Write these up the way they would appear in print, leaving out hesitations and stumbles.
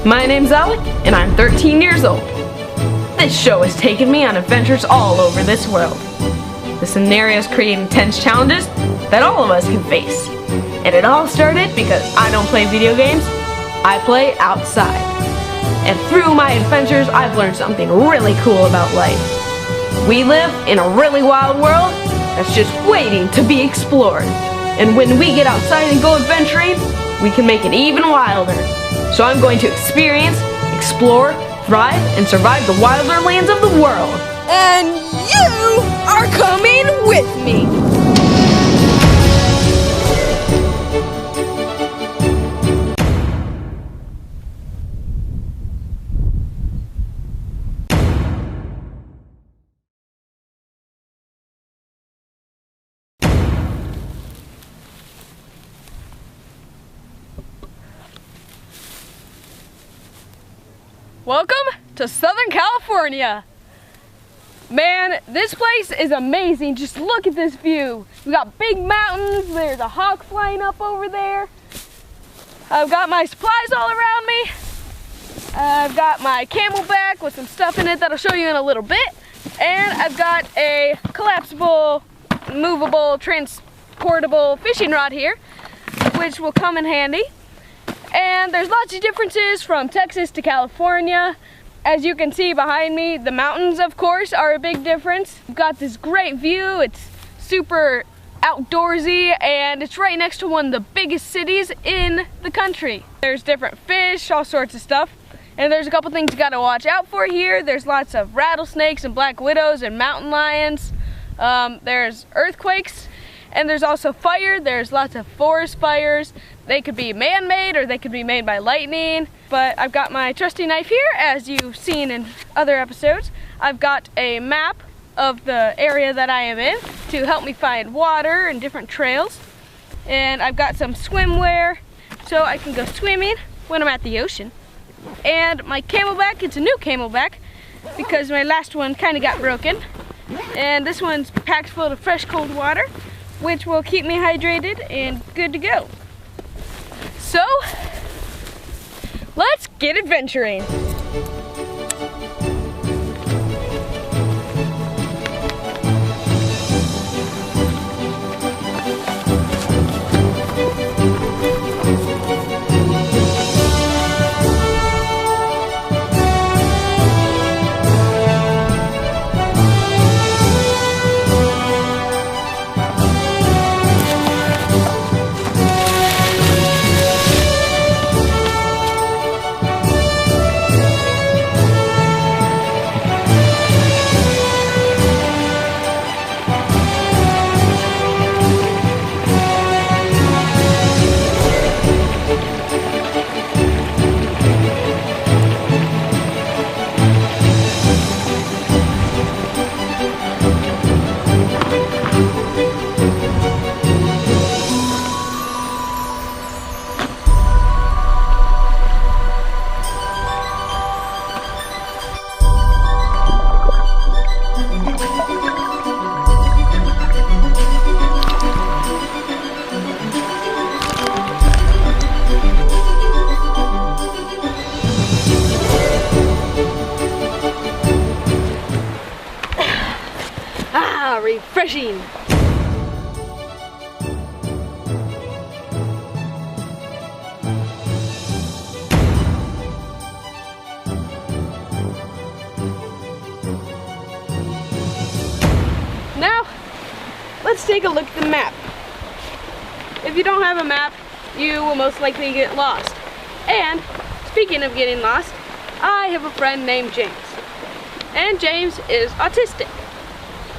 My name's Alec, and I'm 13 years old. This show has taken me on adventures all over this world. The scenarios create intense challenges that all of us can face. And it all started because I don't play video games, I play outside. And through my adventures, I've learned something really cool about life. We live in a really wild world that's just waiting to be explored. And when we get outside and go adventuring, we can make it even wilder. So I'm going to experience, explore, thrive, and survive the wilder lands of the world. And you are coming with me. Welcome to Southern California. Man, this place is amazing. Just look at this view. We got big mountains. There's a hawk flying up over there. I've got my supplies all around me. I've got my camelback with some stuff in it that I'll show you in a little bit. And I've got a collapsible, movable, transportable fishing rod here, which will come in handy. And there's lots of differences from Texas to California. As you can see behind me, the mountains, of course, are a big difference. We've got this great view. It's super outdoorsy, and it's right next to one of the biggest cities in the country. There's different fish, all sorts of stuff. And there's a couple things you gotta watch out for here. There's lots of rattlesnakes and black widows and mountain lions. There's earthquakes. And there's also fire. There's lots of forest fires. They could be man-made or they could be made by lightning. But I've got my trusty knife here, as you've seen in other episodes. I've got a map of the area that I am in to help me find water and different trails. And I've got some swimwear so I can go swimming when I'm at the ocean. And my camelback, it's a new camelback because my last one kind of got broken. And this one's packed full of fresh cold water, which will keep me hydrated and good to go. So, let's get adventuring. Refreshing. Now, let's take a look at the map. If you don't have a map, you will most likely get lost. And, speaking of getting lost, I have a friend named James. And James is autistic.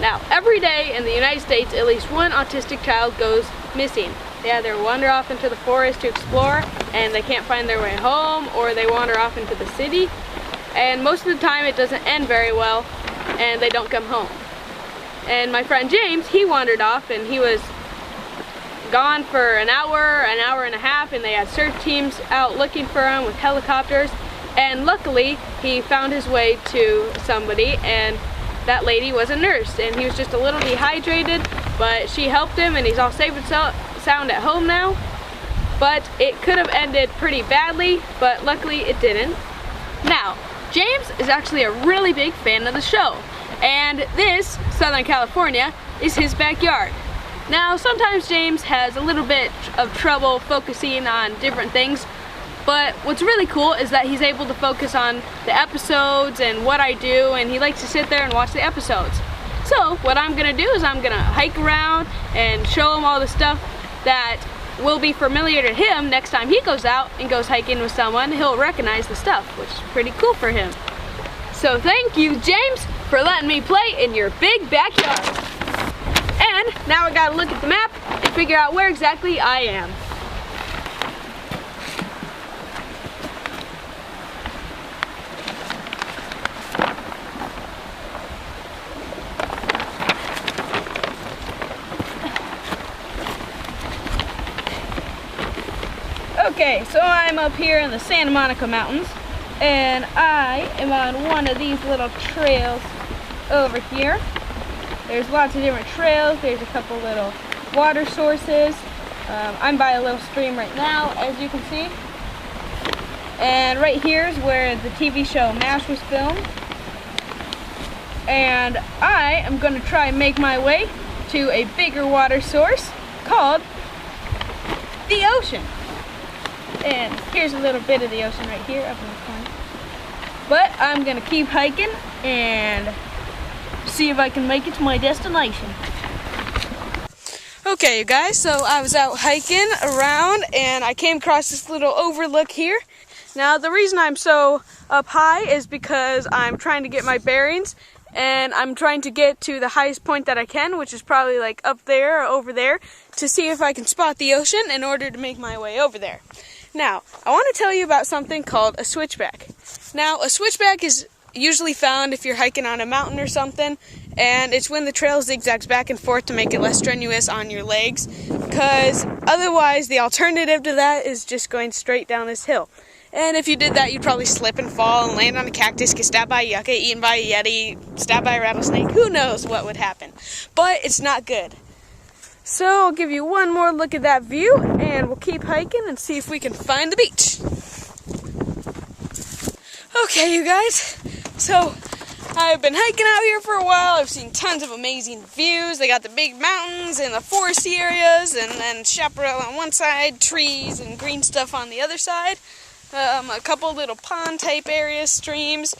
Now, every day in the United States, at least one autistic child goes missing. They either wander off into the forest to explore and they can't find their way home, or they wander off into the city. And most of the time it doesn't end very well and they don't come home. And my friend James, he wandered off and he was gone for an hour and a half, and they had search teams out looking for him with helicopters. And luckily, he found his way to somebody, and that lady was a nurse, and he was just a little dehydrated, but she helped him and he's all safe and sound at home now. but it could have ended pretty badly, but luckily it didn't. Now, James is actually a really big fan of the show, and this, Southern California, is his backyard. Now, sometimes James has a little bit of trouble focusing on different things, but what's really cool is that he's able to focus on the episodes and what I do, and he likes to sit there and watch the episodes. So, what I'm gonna do is I'm gonna hike around and show him all the stuff that will be familiar to him next time he goes out and goes hiking with someone. He'll recognize the stuff, which is pretty cool for him. So thank you, James, for letting me play in your big backyard. And now I gotta look at the map and figure out where exactly I am. Okay, so I'm up here in the Santa Monica Mountains, and I am on one of these little trails over here. There's lots of different trails. There's a couple little water sources. I'm by a little stream right now, as you can see. And right here is where the TV show MASH was filmed. And I am going to try and make my way to a bigger water source called the ocean. And here's a little bit of the ocean right here up in the corner. But I'm gonna keep hiking and see if I can make it to my destination. Okay, you guys, so I was out hiking around and I came across this little overlook here. Now, the reason I'm so up high is because I'm trying to get my bearings, and I'm trying to get to the highest point that I can, which is probably like up there or over there, to see if I can spot the ocean in order to make my way over there. Now, I want to tell you about something called a switchback. Now, a switchback is usually found if you're hiking on a mountain or something, and it's when the trail zigzags back and forth to make it less strenuous on your legs, because otherwise the alternative to that is just going straight down this hill. And if you did that, you'd probably slip and fall and land on a cactus, get stabbed by a yucca, eaten by a yeti, stabbed by a rattlesnake. Who knows what would happen? But it's not good. So I'll give you one more look at that view, and we'll keep hiking and see if we can find the beach. Okay, you guys, so I've been hiking out here for a while. I've seen tons of amazing views. They got the big mountains and the foresty areas, and then chaparral on one side, trees and green stuff on the other side. A couple little pond type areas, streams,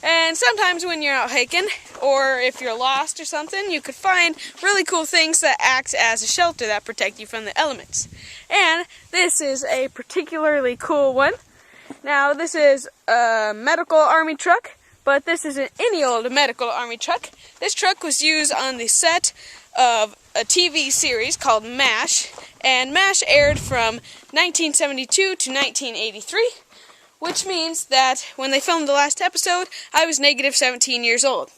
and sometimes when you're out hiking, or if you're lost or something, you could find really cool things that act as a shelter that protect you from the elements. And this is a particularly cool one. Now, this is a medical army truck, but this isn't any old medical army truck. This truck was used on the set of a TV series called MASH, and MASH aired from 1972 to 1983, which means that when they filmed the last episode, I was negative 17 years old.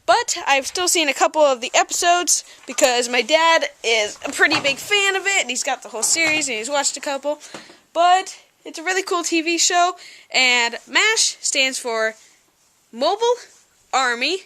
But I've still seen a couple of the episodes because my dad is a pretty big fan of it, and he's got the whole series, and he's watched a couple. But it's a really cool TV show, and MASH stands for Mobile Army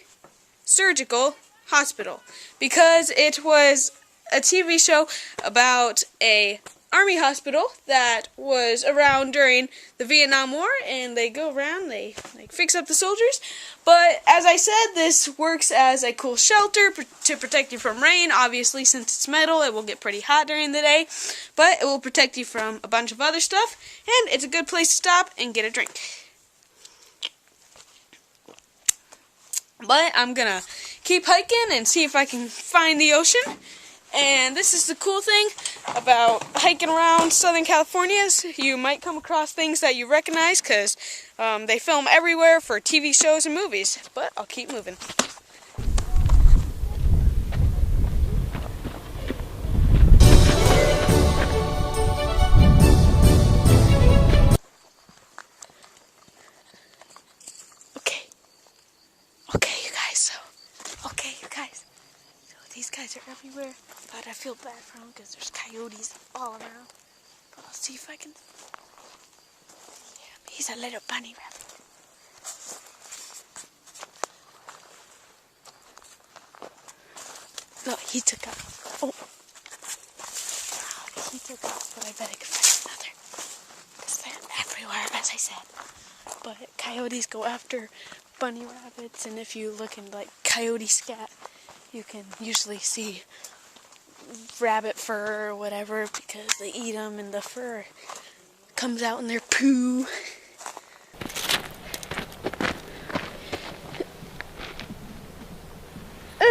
Surgical Hospital, because it was a TV show about a army hospital that was around during the Vietnam War, and they go around, they fix up the soldiers. But as I said, this works as a cool shelter to protect you from rain. Obviously, since it's metal, it will get pretty hot during the day, but it will protect you from a bunch of other stuff, and it's a good place to stop and get a drink. But I'm gonna keep hiking and see if I can find the ocean. And this is the cool thing about hiking around Southern California, is you might come across things that you recognize, because they film everywhere for TV shows and movies. But I'll keep moving. These guys are everywhere, but I feel bad for them because there's coyotes all around. But I'll see if I can. Yeah, he's a little bunny rabbit. Look, he took off. Oh. He took off, but I bet I could find another. Because they're everywhere, as I said. But coyotes go after bunny rabbits, and if you look in like coyote scat, you can usually see rabbit fur or whatever because they eat them and the fur comes out in their poo.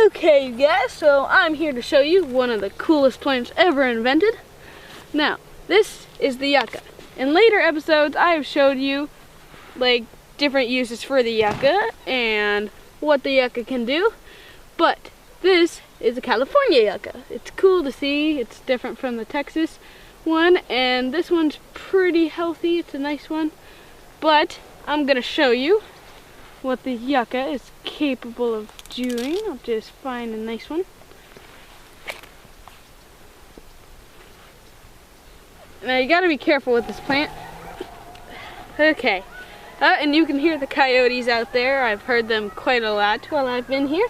Okay, you guys, so I'm here to show you one of the coolest plants ever invented. Now, this is the yucca. In later episodes, I have showed you like different uses for the yucca and what the yucca can do, but this is a California yucca. It's cool to see. It's different from the Texas one, and this one's pretty healthy. It's a nice one, but I'm gonna show you what the yucca is capable of doing. I'll just find a nice one. Now you gotta be careful with this plant. Okay, and you can hear the coyotes out there. I've heard them quite a lot while I've been here.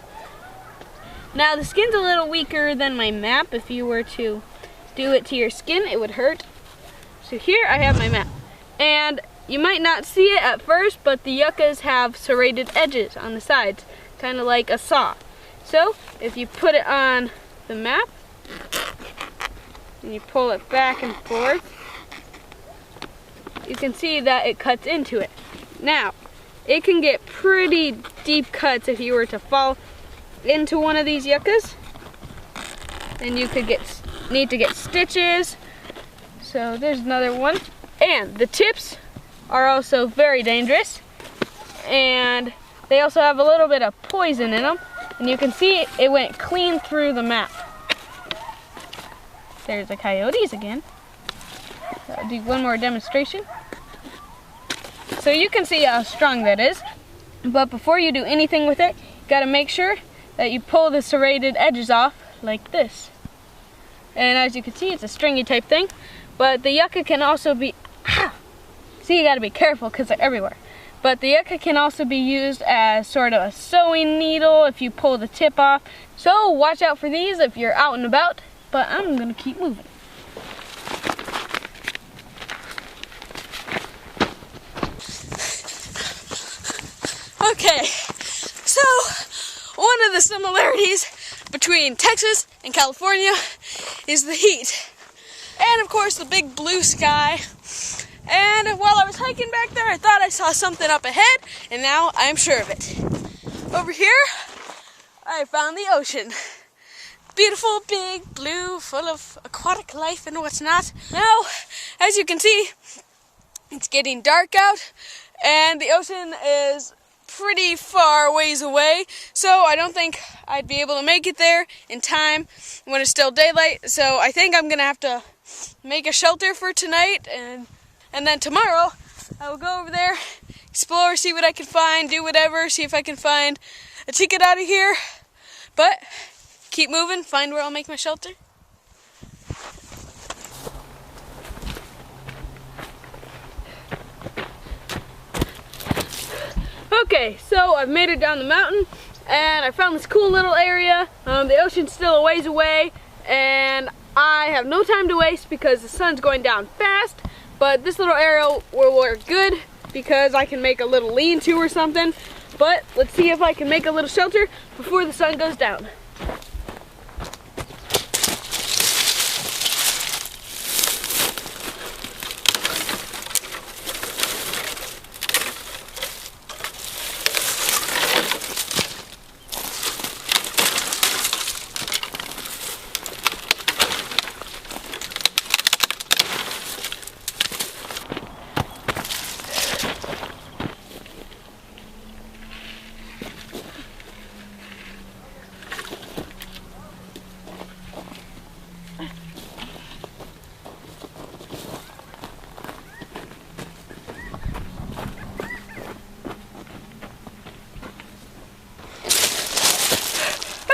Now the skin's a little weaker than my map. If you were to do it to your skin, it would hurt. So here I have my map. And you might not see it at first, but the yuccas have serrated edges on the sides, kind of like a saw. So if you put it on the map, and you pull it back and forth, you can see that it cuts into it. Now, it can get pretty deep cuts if you were to fall into one of these yuccas, and you could need to get stitches. So there's another one. And the tips are also very dangerous, and they also have a little bit of poison in them, and you can see it went clean through the map. There's the coyotes again. I'll do one more demonstration. So you can see how strong that is, but before you do anything with it, you gotta make sure that you pull the serrated edges off like this. And as you can see, it's a stringy type thing, but the yucca can also be, see, you gotta be careful because they're everywhere. But the yucca can also be used as sort of a sewing needle if you pull the tip off. So watch out for these if you're out and about, but I'm gonna keep moving. Okay, so one of the similarities between Texas and California is the heat. And of course the big blue sky. And while I was hiking back there, I thought I saw something up ahead, and now I am sure of it. Over here, I found the ocean. Beautiful, big, blue, full of aquatic life and what's not. Now, as you can see, it's getting dark out, and the ocean is pretty far ways away, so I don't think I'd be able to make it there in time when it's still daylight. So I think I'm gonna have to make a shelter for tonight, and then tomorrow I will go over there, explore, see what I can find, do whatever, see if I can find a ticket out of here. But keep moving, find where I'll make my shelter. Okay, so I've made it down the mountain, and I found this cool little area. The ocean's still a ways away, and I have no time to waste because the sun's going down fast. But this little area will work good because I can make a little lean-to or something. But let's see if I can make a little shelter before the sun goes down.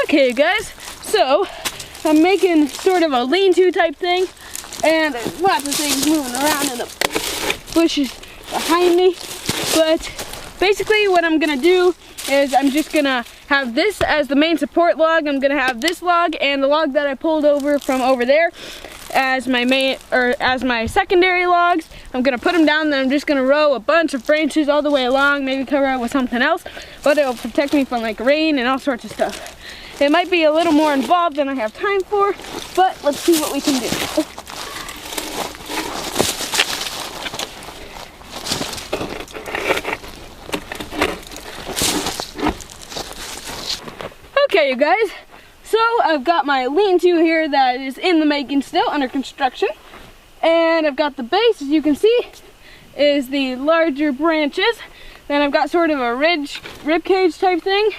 Okay, you guys, so I'm making sort of a lean-to type thing, and there's lots of things moving around in the bushes behind me. But basically what I'm gonna do is I'm just gonna have this as the main support log. I'm gonna have this log and the log that I pulled over from over there, as my main, or as my secondary logs. I'm gonna put them down, then I'm just gonna row a bunch of branches all the way along, maybe cover it with something else, but it'll protect me from like rain and all sorts of stuff. It might be a little more involved than I have time for, but let's see what we can do. Okay, you guys, so I've got my lean-to here that is in the making still, under construction. And I've got the base, as you can see, is the larger branches. Then I've got sort of a rib cage type thing.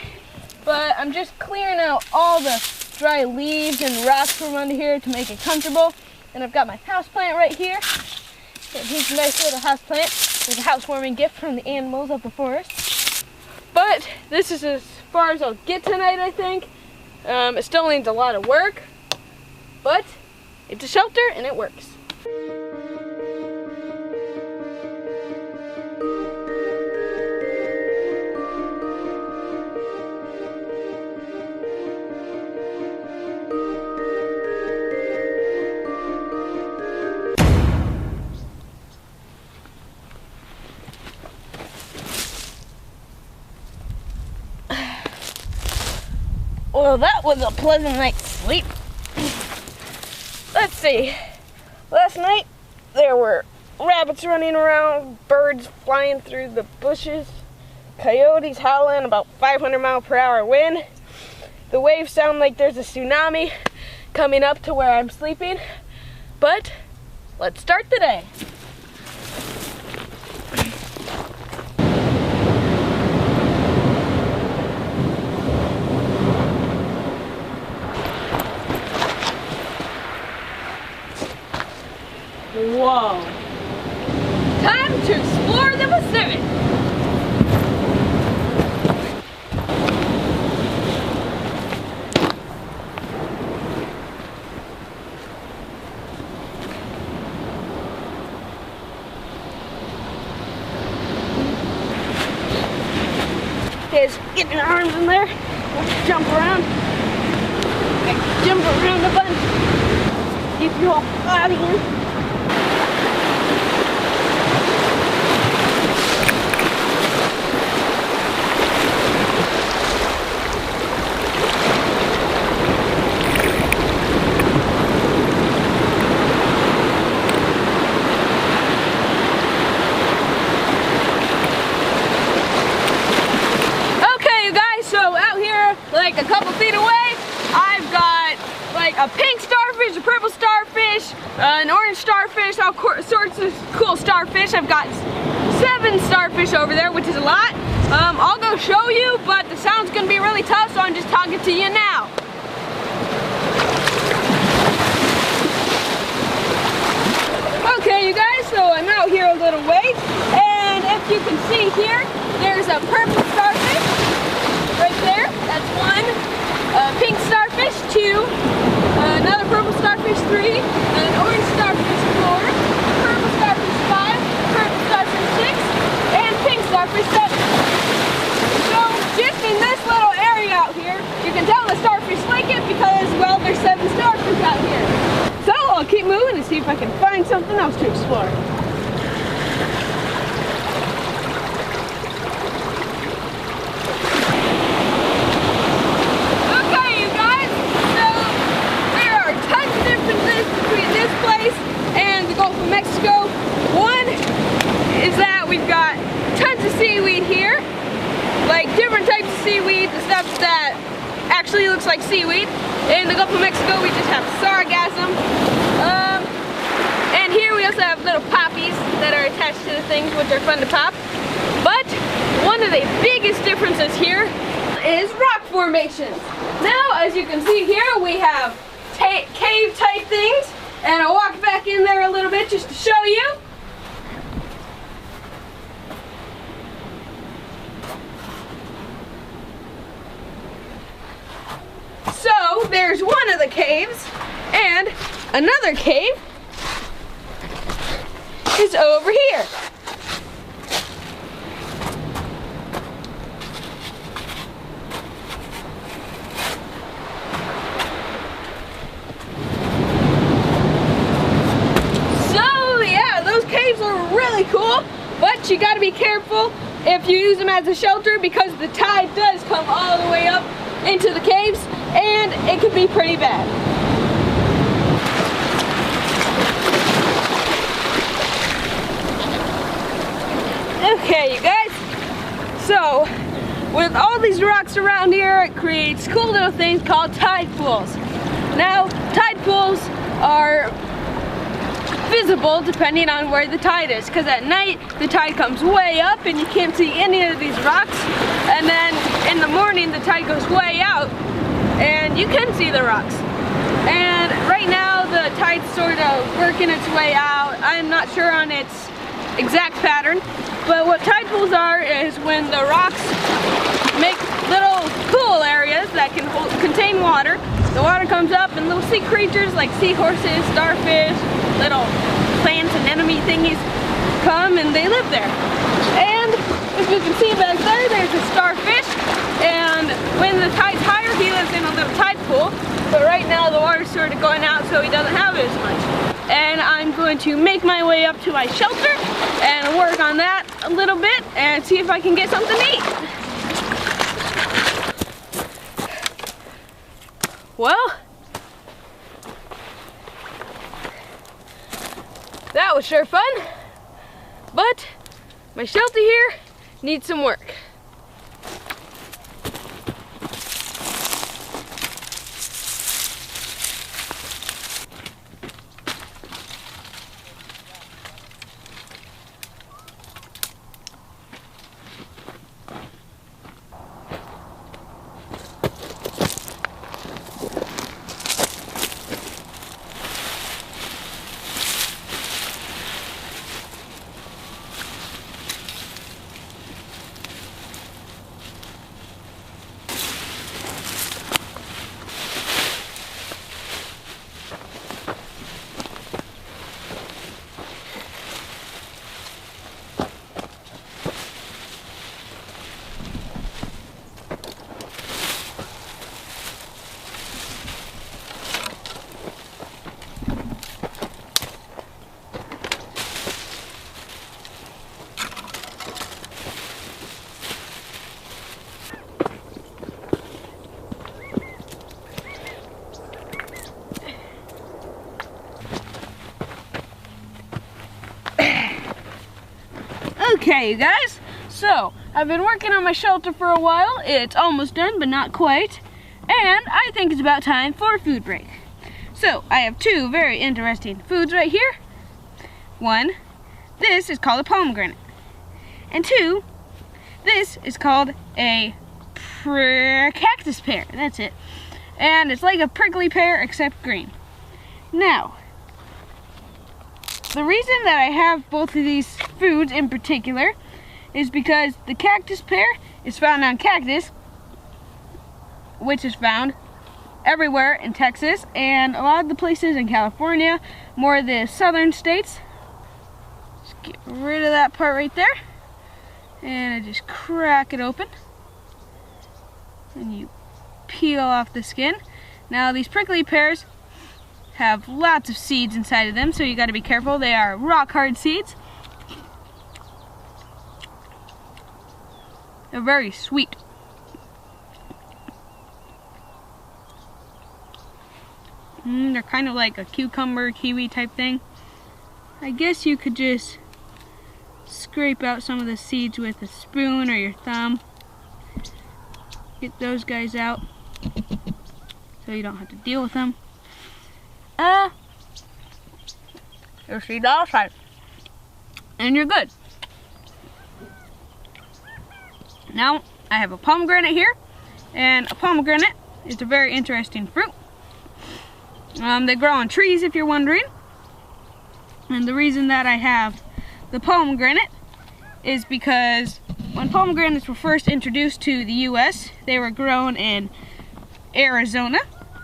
But I'm just clearing out all the dry leaves and rocks from under here to make it comfortable. And I've got my houseplant right here. He's a nice little houseplant. It's a housewarming gift from the animals of the forest. But this is as far as I'll get tonight, I think. It still needs a lot of work, but it's a shelter and it works. Well, that was a pleasant night's sleep. Let's see. Last night, there were rabbits running around, birds flying through the bushes, coyotes howling, about 500-mile-per-hour wind. The waves sound like there's a tsunami coming up to where I'm sleeping. But let's start the day. Whoa. Time to explore the Pacific. Just get your arms in there. Jump around. Jump around a bunch. Keep your whole body in. Like a couple feet away, I've got like a pink starfish, a purple starfish, an orange starfish, all sorts of cool starfish. I've got 7 starfish over there, which is a lot. I'll go show you, but the sound's gonna be really tough, so I'm just talking to you now. Okay, you guys, so I'm out here a little ways, and if you can see here, there's a purple starfish right there. That's 1. Pink starfish, 2. Another purple starfish, 3. An orange starfish, 4. Purple starfish, 5. Purple starfish, 6. And pink starfish, 7. So just in this little area out here, you can tell the starfish like it because, well, there's 7 starfish out here. So I'll keep moving and see if I can find something else to explore. Mexico. One is that we've got tons of seaweed here, like different types of seaweed, the stuff that actually looks like seaweed. In the Gulf of Mexico, we just have sargassum. And here we also have little poppies that are attached to the things, which are fun to pop. But one of the biggest differences here is rock formations. Now, as you can see here, we have cave type things. And I'll walk back in there a little bit just to show you. So there's one of the caves, and another cave is over here. if you use them as a shelter, because the tide does come all the way up into the caves and it can be pretty bad. Okay, you guys, so with all these rocks around here, it creates cool little things called tide pools. Now, tide pools are visible depending on where the tide is, because at night the tide comes way up and you can't see any of these rocks, and then in the morning the tide goes way out and you can see the rocks. And right now the tide's sort of working its way out. I'm not sure on its exact pattern, but what tide pools are is when the rocks make little pool areas that can contain water. The water comes up and little sea creatures like seahorses, starfish, little plants and enemy thingies come and they live there. And if you can see back there, there's a starfish, and when the tide's higher he lives in a little tide pool, but right now the water's sort of going out so he doesn't have it as much. And I'm going to make my way up to my shelter and work on that a little bit and see if I can get something to eat. Well, that was sure fun, but my shelter here needs some work. Okay, you guys, so I've been working on my shelter for a while. It's almost done, but not quite. And I think it's about time for a food break. So I have two very interesting foods right here. One, this is called a pomegranate. And two, this is called a cactus pear. That's it. And it's like a prickly pear except green. Now, the reason that I have both of these foods in particular is because the cactus pear is found on cactus, which is found everywhere in Texas and a lot of the places in California, more of the southern states. Just get rid of that part right there, and I just crack it open, and you peel off the skin. Now these prickly pears have lots of seeds inside of them, so you got to be careful. They are rock hard seeds. They're very sweet. They're kind of like a cucumber, kiwi type thing. I guess you could just scrape out some of the seeds with a spoon or your thumb. Get those guys out so you don't have to deal with them. You'll see the outside, and you're good. Now I have a pomegranate here, and a pomegranate is a very interesting fruit. They grow on trees, if you're wondering. And the reason that I have the pomegranate is because when pomegranates were first introduced to the US, they were grown in Arizona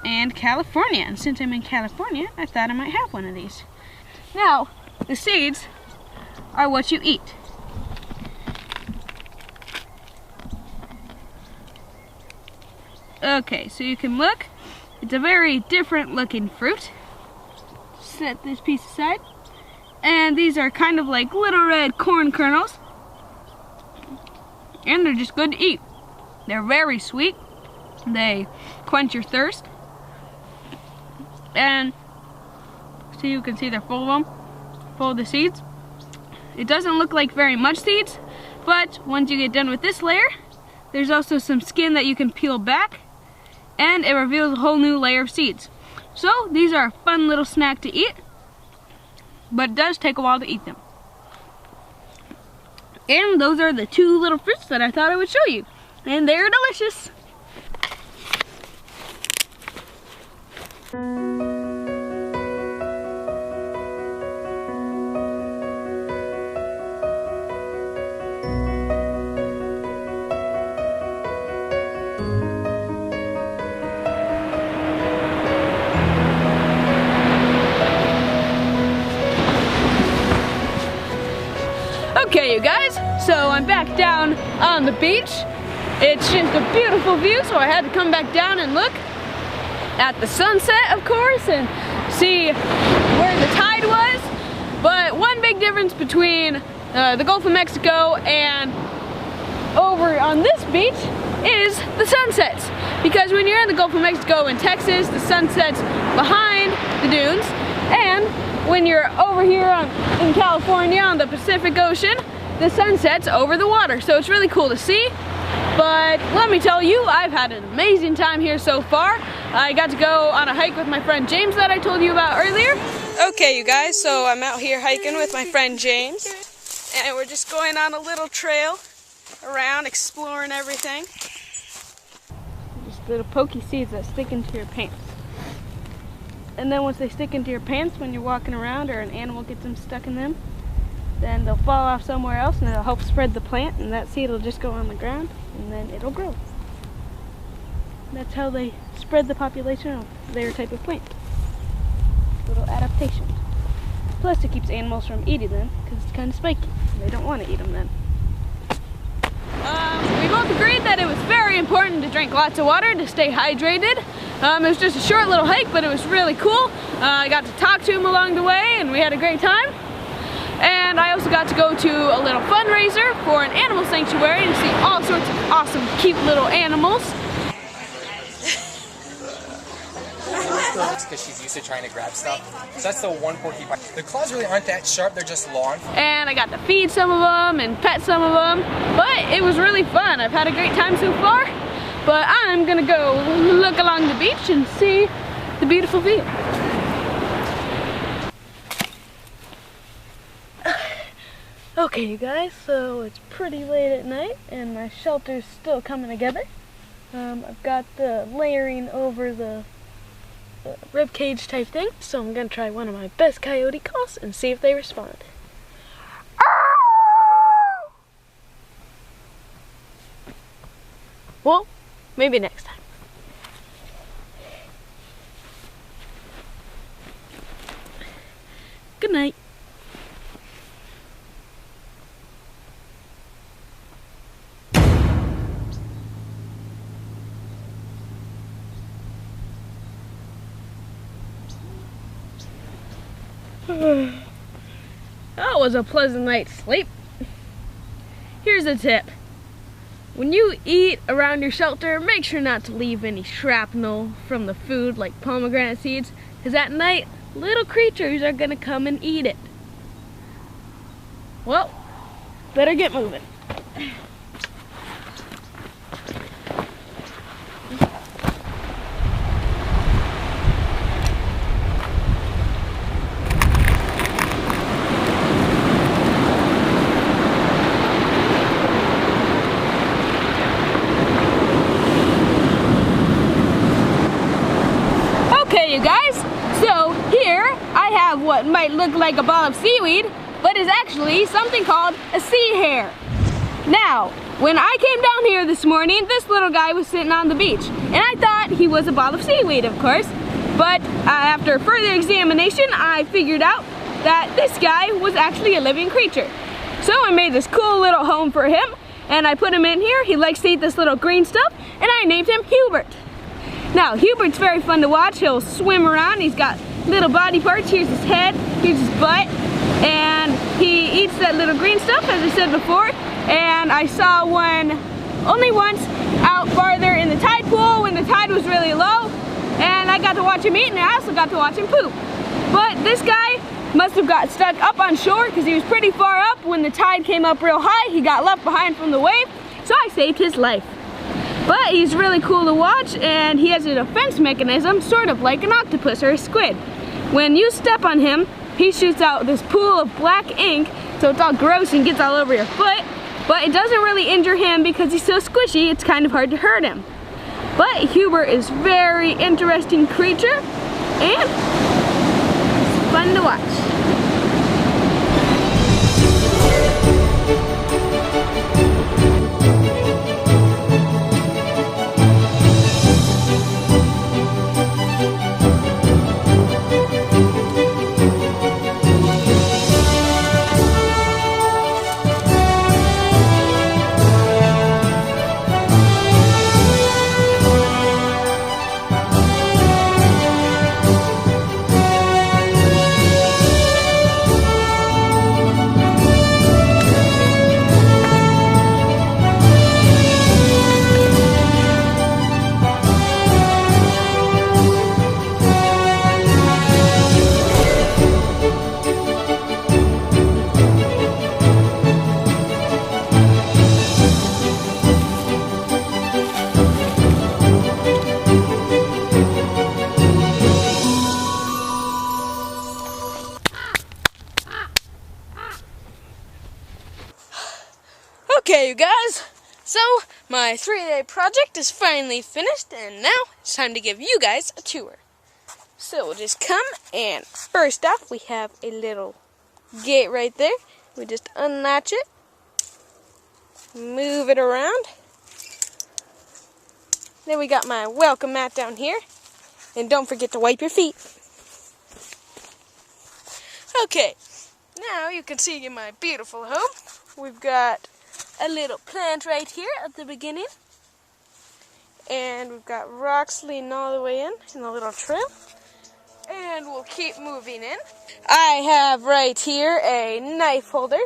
and California. And since I'm in California, I thought I might have one of these. Now, the seeds are what you eat. Okay, so you can look. It's a very different looking fruit. Set this piece aside. And these are kind of like little red corn kernels. and they're just good to eat. They're very sweet. They quench your thirst. And so you can see they're full of them, full of the seeds. It doesn't look like very much seeds, but once you get done with this layer, there's also some skin that you can peel back, and it reveals a whole new layer of seeds. So these are a fun little snack to eat, but it does take a while to eat them. And those are the two little fruits that I thought I would show you. And they're delicious. Okay, you guys, so I'm back down on the beach. It's just a beautiful view, so I had to come back down and look at the sunset, of course, and see where the tide was. But one big difference between the Gulf of Mexico and over on this beach is the sunsets. Because when you're in the Gulf of Mexico in Texas, the sunset's behind the dunes, and when you're over here in California on the Pacific Ocean, the sunset's over the water. So it's really cool to see. But let me tell you, I've had an amazing time here so far. I got to go on a hike with my friend James that I told you about earlier. Okay, you guys, so I'm out here hiking with my friend James. And we're just going on a little trail around, exploring everything. Just little pokey seeds that stick into your pants. And then once they stick into your pants when you're walking around or an animal gets them stuck in them, then they'll fall off somewhere else and it'll help spread the plant, and that seed will just go on the ground and then it'll grow. That's how they spread the population of their type of plant. Little adaptation. Plus it keeps animals from eating them because it's kind of spiky. They don't want to eat them then. We both agreed that it was very important to drink lots of water to stay hydrated. It was just a short little hike, but it was really cool. I got to talk to him along the way and we had a great time. And I also got to go to a little fundraiser for an animal sanctuary to see all sorts of awesome, cute little animals. Because she's used to trying to grab stuff. So that's the one porcupine. The claws really aren't that sharp, they're just long. And I got to feed some of them and pet some of them. But it was really fun. I've had a great time so far. But I'm gonna go look along the beach and see the beautiful view. Okay, you guys, so it's pretty late at night and my shelter's still coming together. I've got the layering over the rib cage type thing, so I'm gonna try one of my best coyote calls and see if they respond. Well, maybe next time. Good night. That was a pleasant night's sleep. Here's a tip. When you eat around your shelter, make sure not to leave any shrapnel from the food like pomegranate seeds, because at night, little creatures are gonna come and eat it. Well, better get moving. You guys, so here I have what might look like a ball of seaweed, but is actually something called a sea hare. Now, when I came down here this morning, this little guy was sitting on the beach, and I thought he was a ball of seaweed, of course, but after further examination, I figured out that this guy was actually a living creature. So I made this cool little home for him, and I put him in here. He likes to eat this little green stuff, and I named him Hubert. Now, Hubert's very fun to watch. He'll swim around. He's got little body parts. Here's his head, here's his butt, and he eats that little green stuff, as I said before, and I saw one only once out farther in the tide pool when the tide was really low, and I got to watch him eat, and I also got to watch him poop. But this guy must have got stuck up on shore because he was pretty far up. When the tide came up real high, he got left behind from the wave, so I saved his life. But he's really cool to watch, and he has a defense mechanism sort of like an octopus or a squid. When you step on him, he shoots out this pool of black ink, so it's all gross and gets all over your foot, but it doesn't really injure him because he's so squishy, it's kind of hard to hurt him. But Hubert is a very interesting creature, and it's fun to watch. Okay, you guys, so my 3-day project is finally finished, and now it's time to give you guys a tour. So we'll just come, and first off, we have a little gate right there. We just unlatch it, move it around. Then we got my welcome mat down here, and don't forget to wipe your feet. Okay, now you can see in my beautiful home, we've got a little plant right here at the beginning, and we've got rocks leading all the way in a little trail, and we'll keep moving in. I have right here a knife holder,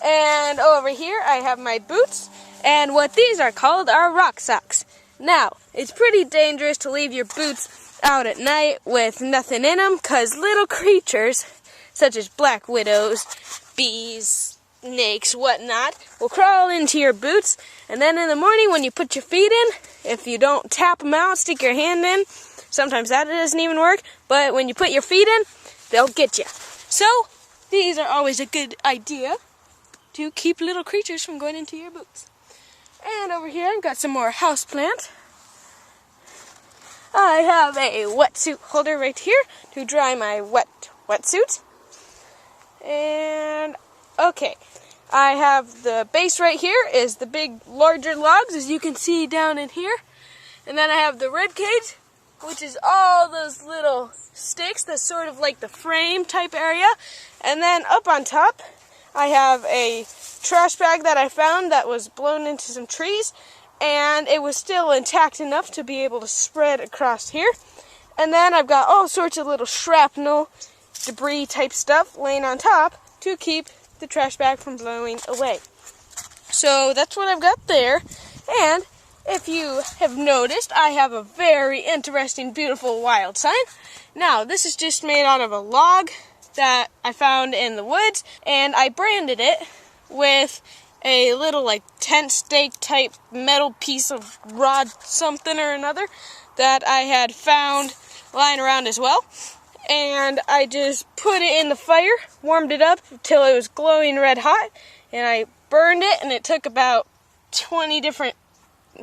and over here I have my boots, and what these are called are rock socks. Now, it's pretty dangerous to leave your boots out at night with nothing in them, because little creatures such as black widows, bees, snakes, whatnot, will crawl into your boots, and then in the morning when you put your feet in, if you don't tap them out, stick your hand in, sometimes that doesn't even work, but when you put your feet in, they'll get you. So, these are always a good idea to keep little creatures from going into your boots. And over here I've got some more houseplant. I have a wetsuit holder right here to dry my wetsuit. And okay, I have the base right here is the big larger logs, as you can see down in here. And then I have the rib cage, which is all those little sticks that's sort of like the frame type area. And then up on top, I have a trash bag that I found that was blown into some trees, and it was still intact enough to be able to spread across here. And then I've got all sorts of little shrapnel, debris type stuff laying on top to keep the trash bag from blowing away. So that's what I've got there. And if you have noticed, I have a very interesting, beautiful wild sign. Now, this is just made out of a log that I found in the woods, and I branded it with a little like tent stake type metal piece of rod something or another that I had found lying around as well. And I just put it in the fire, warmed it up till it was glowing red hot, and I burned it, and it took about 20 different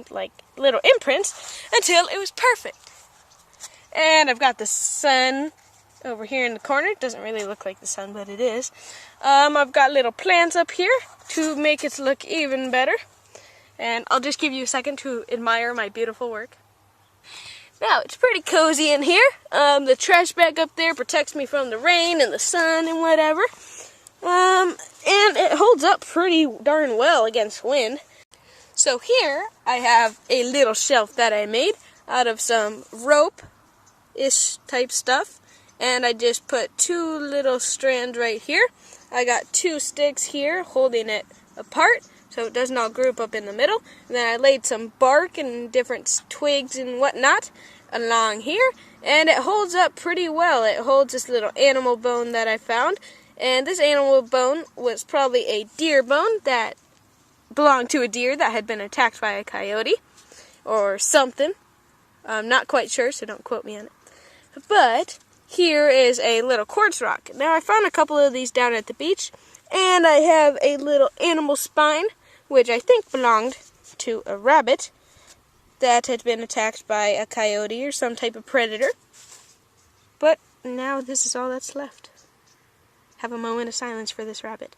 like little imprints until it was perfect. And I've got the sun over here in the corner. It doesn't really look like the sun, but it is. I've got little plants up here to make it look even better. And I'll just give you a second to admire my beautiful work. Now, it's pretty cozy in here. The trash bag up there protects me from the rain and the sun and whatever. And it holds up pretty darn well against wind. So here, I have a little shelf that I made out of some rope-ish type stuff. And I just put 2 little strands right here. I got 2 sticks here holding it apart so it doesn't all group up in the middle. And then I laid some bark and different twigs and whatnot along here, and it holds up pretty well. It holds this little animal bone that I found, and this animal bone was probably a deer bone that belonged to a deer that had been attacked by a coyote or something. I'm not quite sure, so don't quote me on it. But here is a little quartz rock. Now I found a couple of these down at the beach, and I have a little animal spine, which I think belonged to a rabbit that had been attacked by a coyote or some type of predator. But now this is all that's left. Have a moment of silence for this rabbit.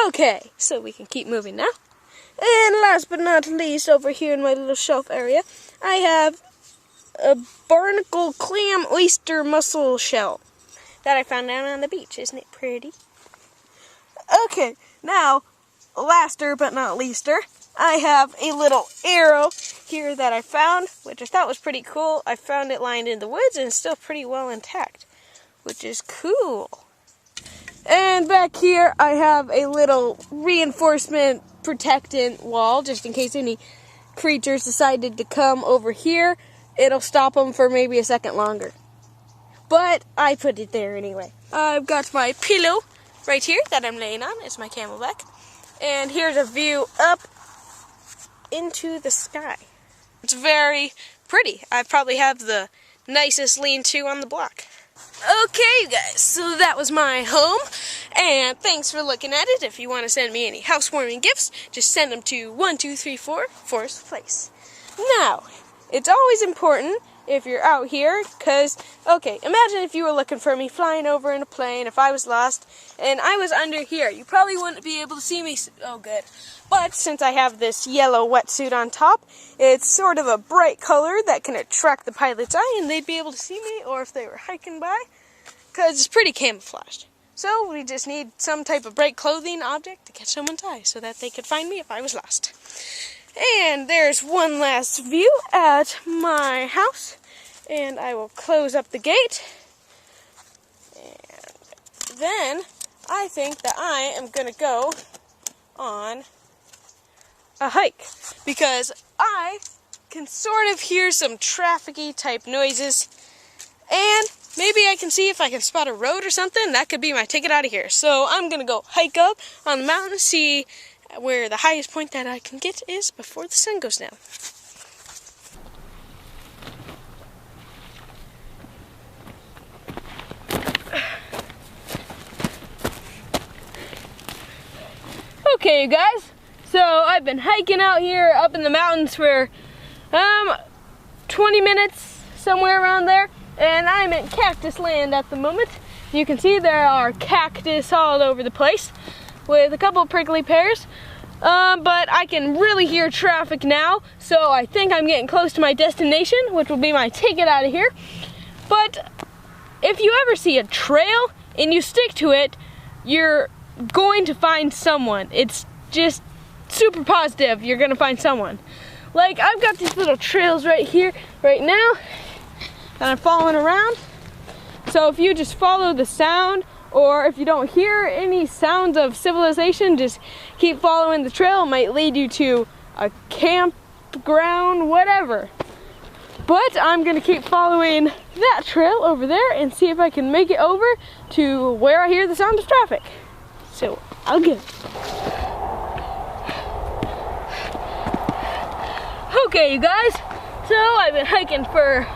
Okay, so we can keep moving now. And last but not least, over here in my little shelf area, I have a barnacle clam oyster mussel shell that I found down on the beach. Isn't it pretty? Okay, now, laster but not leaster, I have a little arrow here that I found, which I thought was pretty cool. I found it lying in the woods and it's still pretty well intact, which is cool. And back here, I have a little reinforcement protectant wall, just in case any creatures decided to come over here. It'll stop them for maybe a second longer. But I put it there anyway. I've got my pillow right here that I'm laying on. It's my camelback. And here's a view up into the sky. It's very pretty. I probably have the nicest lean-to on the block. Okay, you guys, so that was my home, and thanks for looking at it. If you want to send me any housewarming gifts, just send them to 1234 Forest Place. Now, it's always important if you're out here, because, okay, imagine if you were looking for me flying over in a plane, if I was lost, and I was under here. You probably wouldn't be able to see me. Oh, good. But since I have this yellow wetsuit on top, it's sort of a bright color that can attract the pilot's eye, and they'd be able to see me, or if they were hiking by, because it's pretty camouflaged. So we just need some type of bright clothing object to catch someone's eye so that they could find me if I was lost. And there's one last view at my house, and I will close up the gate. And then I think that I am going to go on a hike, because I can sort of hear some traffic-y type noises, and maybe I can see if I can spot a road or something. That could be my ticket out of here. So I'm gonna go hike up on the mountain, see where the highest point that I can get is before the sun goes down. Okay, you guys, so I've been hiking out here up in the mountains for 20 minutes, somewhere around there, and I'm in cactus land at the moment. You can see there are cactus all over the place with a couple of prickly pears, but I can really hear traffic now, so I think I'm getting close to my destination, which will be my ticket out of here. But if you ever see a trail and you stick to it, you're going to find someone. It's just super positive you're gonna find someone. Like, I've got these little trails right here, right now, that I'm following around. So if you just follow the sound, or if you don't hear any sounds of civilization, just keep following the trail. It might lead you to a campground, whatever. But I'm gonna keep following that trail over there and see if I can make it over to where I hear the sound of traffic. So I'll go. Okay, you guys, so I've been hiking for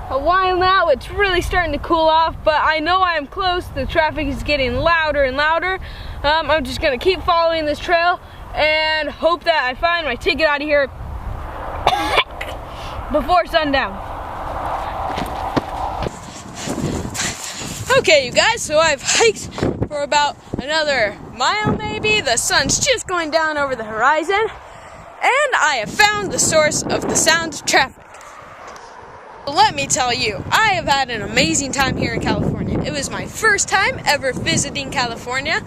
a while now. It's really starting to cool off, but I know I'm close. The traffic is getting louder and louder. I'm just gonna keep following this trail and hope that I find my ticket out of here before sundown. Okay, you guys, so I've hiked for about another mile maybe. The sun's just going down over the horizon, and I have found the source of the sound of traffic. Let me tell you, I have had an amazing time here in California. It was my first time ever visiting California,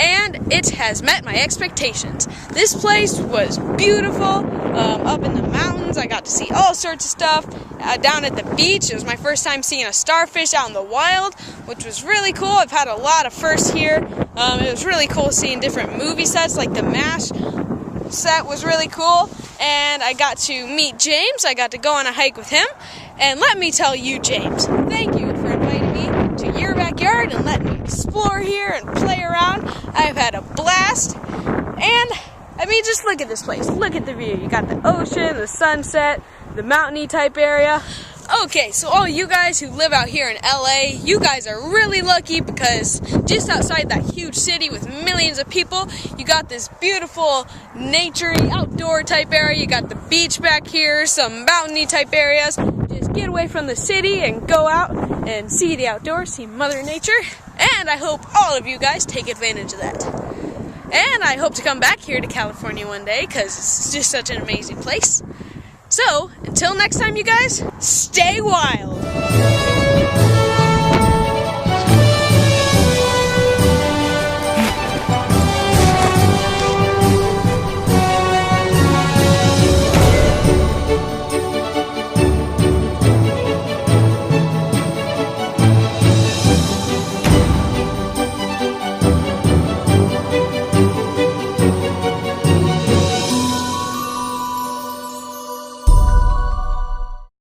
and it has met my expectations. This place was beautiful, up in the mountains. I got to see all sorts of stuff. Down at the beach, it was my first time seeing a starfish out in the wild, which was really cool. I've had a lot of firsts here. It was really cool seeing different movie sets, like the MASH set was really cool. And I got to meet James. I got to go on a hike with him. And let me tell you, James, thank you for inviting me to your backyard and letting me explore here and play around. I've had a blast. And, I mean, just look at this place. Look at the view. You got the ocean, the sunset, the mountainy type area. Okay, so all you guys who live out here in LA, you guys are really lucky because just outside that huge city with millions of people, you got this beautiful naturey outdoor type area. You got the beach back here, some mountainy type areas. Just get away from the city and go out and see the outdoors, see Mother Nature. And I hope all of you guys take advantage of that. And I hope to come back here to California one day because it's just such an amazing place. So, until next time, you guys, stay wild!